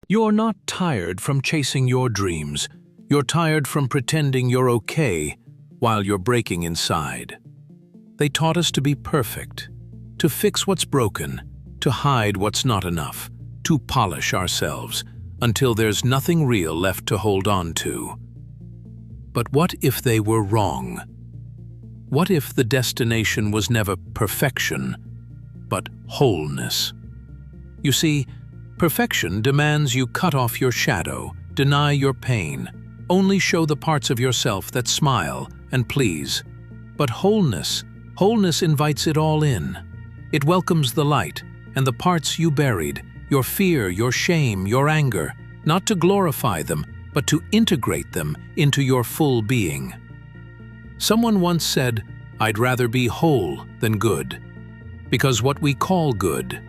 You're not tired from chasing your dreams. You're tired from pretending you're okay while you're breaking inside. They taught us to be perfect, to fix what's broken, to hide what's not enough, to polish ourselves until there's nothing real left to hold on to. But what if they were wrong? What if the destination was never perfection, but wholeness? You see, perfection demands you cut off your shadow, deny your pain, only show the parts of yourself that smile and please. But wholeness invites it all in. It welcomes the light and the parts you buried, your fear, your shame, your anger, not to glorify them, but to integrate them into your full being. Someone once said, "I'd rather be whole than good." Because what we call good,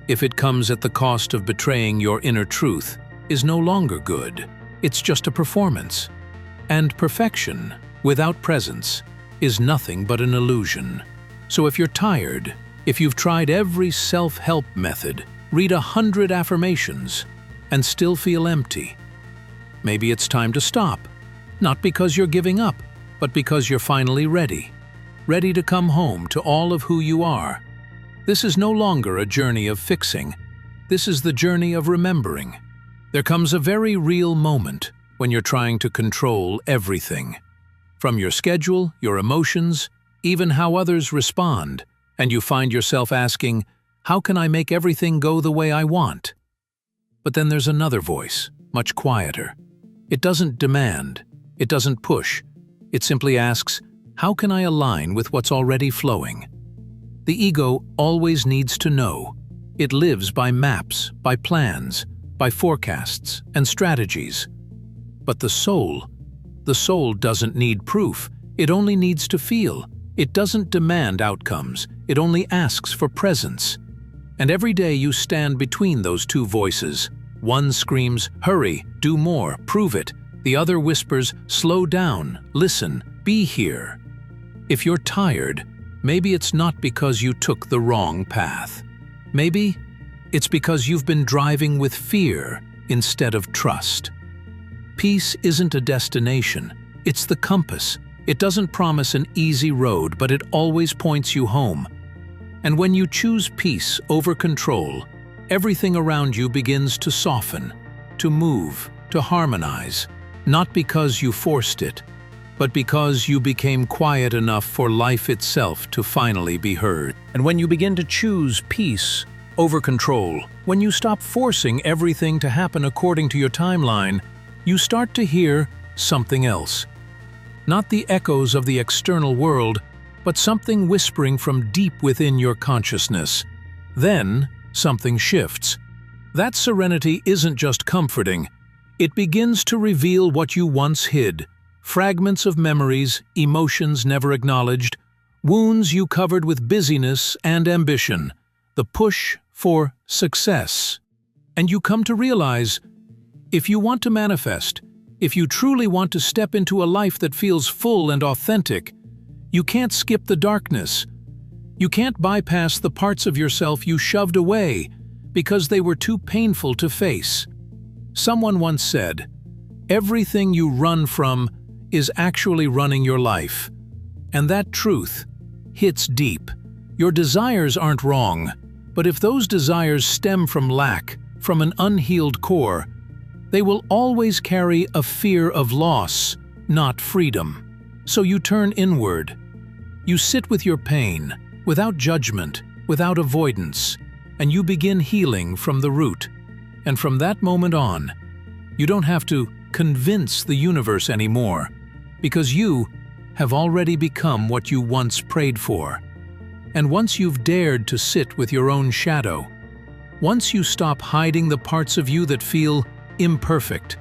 if it comes at the cost of betraying your inner truth, is no longer good. It's just a performance. And perfection, without presence, is nothing but an illusion. So if you're tired, if you've tried every self-help method, read 100 affirmations, and still feel empty, maybe it's time to stop. Not because you're giving up, but because you're finally ready. Ready to come home to all of who you are. This is no longer a journey of fixing. This is the journey of remembering. There comes a very real moment when you're trying to control everything. From your schedule, your emotions, even how others respond, and you find yourself asking, how can I make everything go the way I want? But then there's another voice, much quieter. It doesn't demand, it doesn't push. It simply asks, how can I align with what's already flowing? The ego always needs to know. It lives by maps, by plans, by forecasts and strategies. But the soul doesn't need proof. It only needs to feel. It doesn't demand outcomes. It only asks for presence. And every day you stand between those two voices. One screams, hurry, do more, prove it. The other whispers, slow down, listen, be here. If you're tired, maybe it's not because you took the wrong path. Maybe it's because you've been driving with fear instead of trust. Peace isn't a destination, it's the compass. It doesn't promise an easy road, but it always points you home. And when you choose peace over control, everything around you begins to soften, to move, to harmonize, not because you forced it, but because you became quiet enough for life itself to finally be heard. And when you begin to choose peace over control, when you stop forcing everything to happen according to your timeline, you start to hear something else. Not the echoes of the external world, but something whispering from deep within your consciousness. Then, something shifts. That serenity isn't just comforting. It begins to reveal what you once hid. Fragments of memories, emotions never acknowledged, wounds you covered with busyness and ambition, the push for success. And you come to realize, if you want to manifest, if you truly want to step into a life that feels full and authentic, you can't skip the darkness. You can't bypass the parts of yourself you shoved away because they were too painful to face. Someone once said, everything you run from is actually running your life. And that truth hits deep. Your desires aren't wrong, but if those desires stem from lack, from an unhealed core, they will always carry a fear of loss, not freedom. So you turn inward. You sit with your pain, without judgment, without avoidance, and you begin healing from the root. And from that moment on, you don't have to convince the universe anymore, because you have already become what you once prayed for. And once you've dared to sit with your own shadow, once you stop hiding the parts of you that feel imperfect,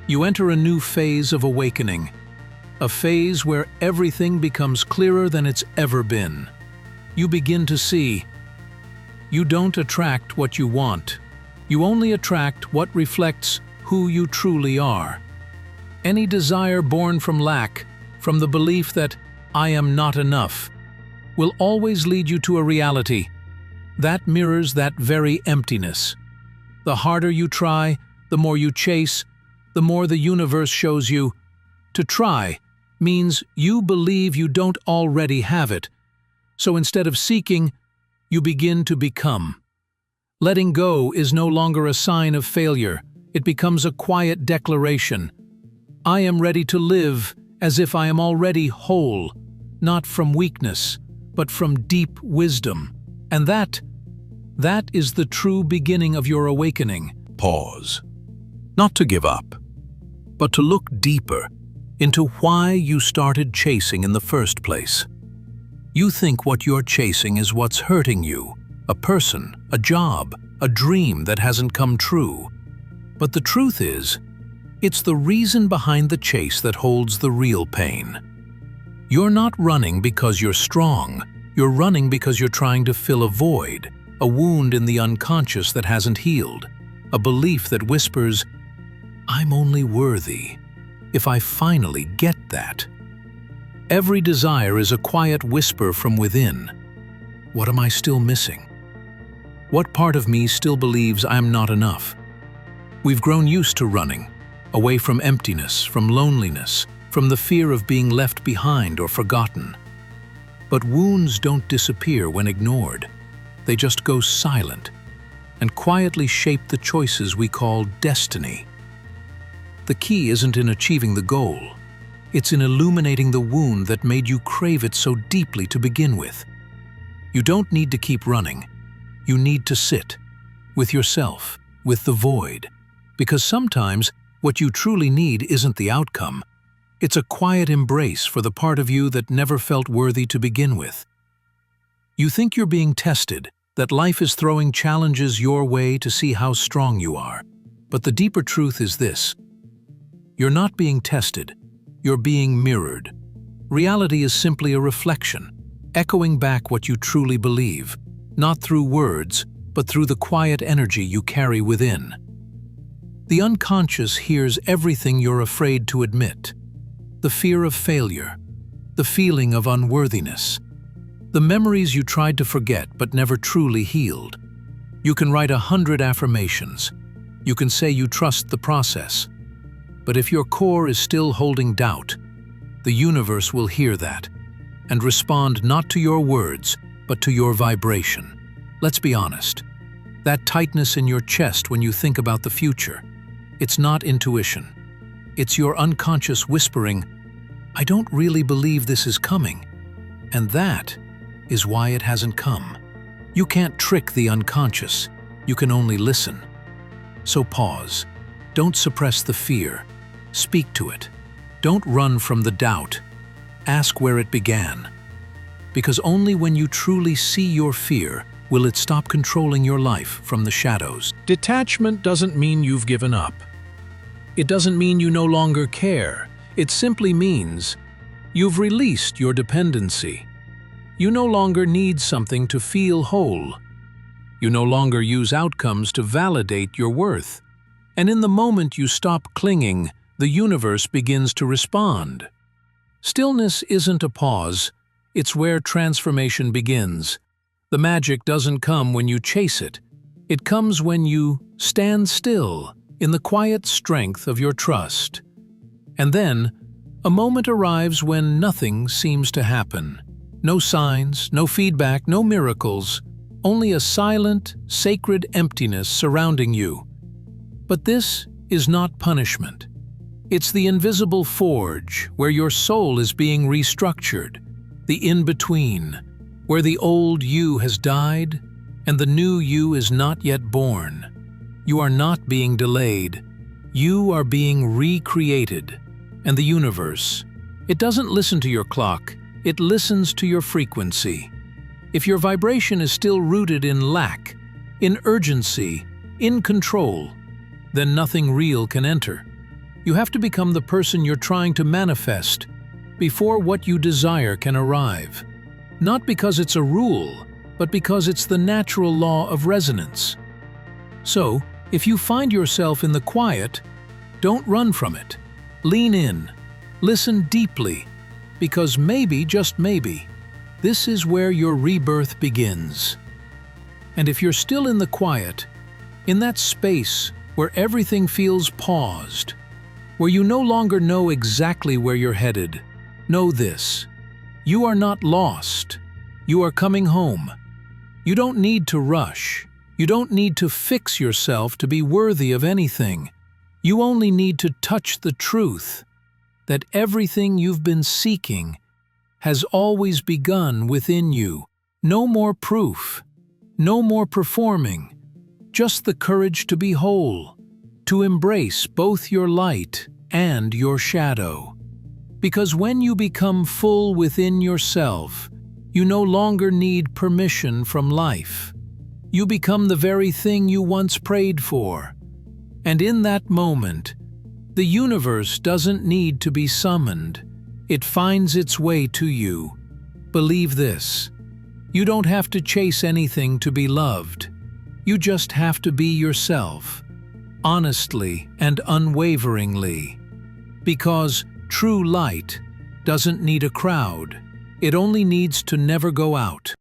you enter a new phase of awakening, a phase where everything becomes clearer than it's ever been. You begin to see. You don't attract what you want. You only attract what reflects who you truly are. Any desire born from lack, from the belief that I am not enough, will always lead you to a reality that mirrors that very emptiness. The harder you try, the more you chase, the more the universe shows you. To try means you believe you don't already have it. So instead of seeking, you begin to become. Letting go is no longer a sign of failure. It becomes a quiet declaration. I am ready to live as if I am already whole, not from weakness, but from deep wisdom. And that is the true beginning of your awakening. Pause. Not to give up, but to look deeper into why you started chasing in the first place. You think what you're chasing is what's hurting you, a person, a job, a dream that hasn't come true. But the truth is, it's the reason behind the chase that holds the real pain. You're not running because you're strong. You're running because you're trying to fill a void, a wound in the unconscious that hasn't healed, a belief that whispers, I'm only worthy if I finally get that. Every desire is a quiet whisper from within. What am I still missing? What part of me still believes I'm not enough? We've grown used to running, away from emptiness, from loneliness, from the fear of being left behind or forgotten. But wounds don't disappear when ignored. They just go silent and quietly shape the choices we call destiny. The key isn't in achieving the goal. It's in illuminating the wound that made you crave it so deeply to begin with. You don't need to keep running. You need to sit with yourself, with the void. Because sometimes what you truly need isn't the outcome. It's a quiet embrace for the part of you that never felt worthy to begin with. You think you're being tested, that life is throwing challenges your way to see how strong you are. But the deeper truth is this. You're not being tested. You're being mirrored. Reality is simply a reflection, echoing back what you truly believe, not through words, but through the quiet energy you carry within. The unconscious hears everything you're afraid to admit. The fear of failure, the feeling of unworthiness, the memories you tried to forget but never truly healed. You can write 100 affirmations. You can say you trust the process. But if your core is still holding doubt, the universe will hear that and respond not to your words, but to your vibration. Let's be honest. That tightness in your chest when you think about the future, it's not intuition. It's your unconscious whispering, I don't really believe this is coming. And that is why it hasn't come. You can't trick the unconscious. You can only listen. So pause. Don't suppress the fear. Speak to it. Don't run from the doubt. Ask where it began. Because only when you truly see your fear will it stop controlling your life from the shadows. Detachment doesn't mean you've given up. It doesn't mean you no longer care. It simply means you've released your dependency. You no longer need something to feel whole. You no longer use outcomes to validate your worth. And in the moment you stop clinging, the universe begins to respond. Stillness isn't a pause, it's where transformation begins. The magic doesn't come when you chase it. It comes when you stand still in the quiet strength of your trust. And then, a moment arrives when nothing seems to happen. No signs, no feedback, no miracles, only a silent, sacred emptiness surrounding you. But this is not punishment. It's the invisible forge where your soul is being restructured, the in-between, where the old you has died and the new you is not yet born. You are not being delayed. You are being recreated. And the universe, it doesn't listen to your clock, it listens to your frequency. If your vibration is still rooted in lack, in urgency, in control, then nothing real can enter. You have to become the person you're trying to manifest before what you desire can arrive. Not because it's a rule, but because it's the natural law of resonance. So, if you find yourself in the quiet, don't run from it. Lean in, listen deeply, because maybe, just maybe, this is where your rebirth begins. And if you're still in the quiet, in that space where everything feels paused, where you no longer know exactly where you're headed, know this: you are not lost. You are coming home. You don't need to rush. You don't need to fix yourself to be worthy of anything. You only need to touch the truth that everything you've been seeking has always begun within you. No more proof, no more performing, just the courage to be whole, to embrace both your light and your shadow. Because when you become full within yourself, you no longer need permission from life. You become the very thing you once prayed for. And in that moment, the universe doesn't need to be summoned. It finds its way to you. Believe this: you don't have to chase anything to be loved. You just have to be yourself, honestly and unwaveringly. Because true light doesn't need a crowd. It only needs to never go out.